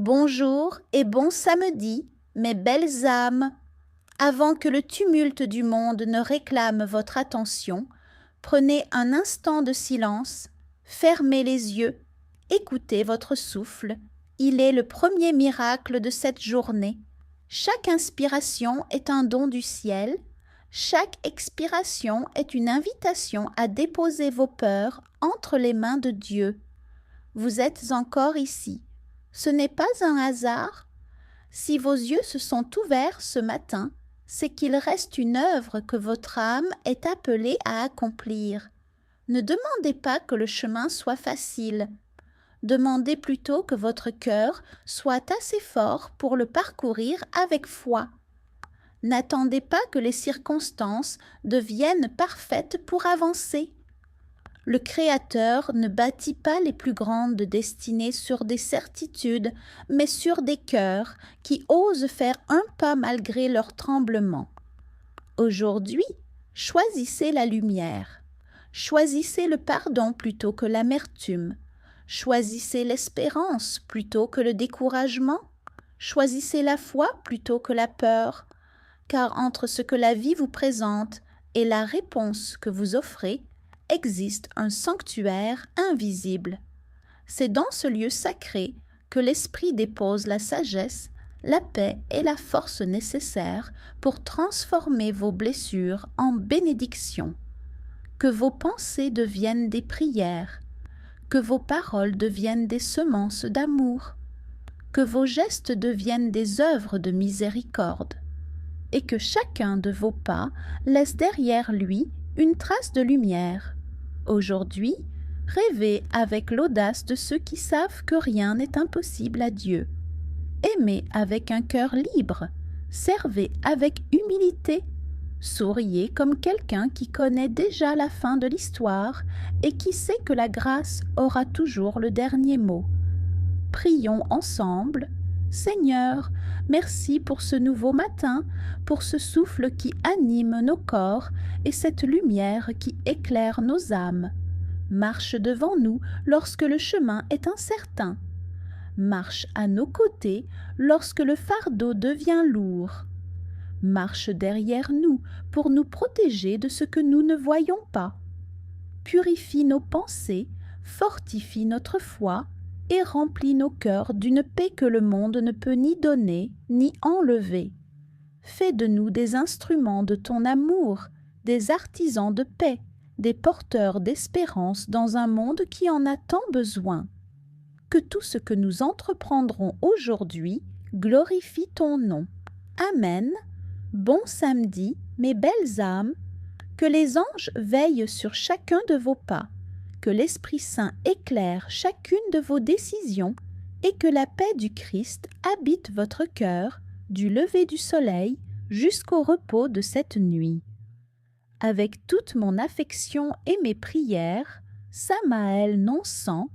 Bonjour et bon samedi, mes belles âmes. Avant que le tumulte du monde ne réclame votre attention, prenez un instant de silence, fermez les yeux, écoutez votre souffle. Il est le premier miracle de cette journée. Chaque inspiration est un don du ciel. Chaque expiration est une invitation à déposer vos peurs entre les mains de Dieu. Vous êtes encore ici. Ce n'est pas un hasard. Si vos yeux se sont ouverts ce matin, c'est qu'il reste une œuvre que votre âme est appelée à accomplir. Ne demandez pas que le chemin soit facile. Demandez plutôt que votre cœur soit assez fort pour le parcourir avec foi. N'attendez pas que les circonstances deviennent parfaites pour avancer. Le Créateur ne bâtit pas les plus grandes destinées sur des certitudes, mais sur des cœurs qui osent faire un pas malgré leur tremblement. Aujourd'hui, choisissez la lumière. Choisissez le pardon plutôt que l'amertume. Choisissez l'espérance plutôt que le découragement. Choisissez la foi plutôt que la peur. Car entre ce que la vie vous présente et la réponse que vous offrez, existe un sanctuaire invisible. C'est dans ce lieu sacré que l'Esprit dépose la sagesse, la paix et la force nécessaires pour transformer vos blessures en bénédictions. Que vos pensées deviennent des prières, que vos paroles deviennent des semences d'amour, que vos gestes deviennent des œuvres de miséricorde, et que chacun de vos pas laisse derrière lui une trace de lumière. Aujourd'hui, rêvez avec l'audace de ceux qui savent que rien n'est impossible à Dieu. Aimez avec un cœur libre, servez avec humilité, souriez comme quelqu'un qui connaît déjà la fin de l'histoire et qui sait que la grâce aura toujours le dernier mot. Prions ensemble. Seigneur, merci pour ce nouveau matin, pour ce souffle qui anime nos corps et cette lumière qui éclaire nos âmes. Marche devant nous lorsque le chemin est incertain. Marche à nos côtés lorsque le fardeau devient lourd. Marche derrière nous pour nous protéger de ce que nous ne voyons pas. Purifie nos pensées, fortifie notre foi, et remplis nos cœurs d'une paix que le monde ne peut ni donner ni enlever. Fais de nous des instruments de ton amour, des artisans de paix, des porteurs d'espérance dans un monde qui en a tant besoin. Que tout ce que nous entreprendrons aujourd'hui glorifie ton nom. Amen. Bon samedi, mes belles âmes. Que les anges veillent sur chacun de vos pas. Que l'Esprit Saint éclaire chacune de vos décisions et que la paix du Christ habite votre cœur du lever du soleil jusqu'au repos de cette nuit. Avec toute mon affection et mes prières, Samaël Nonsan,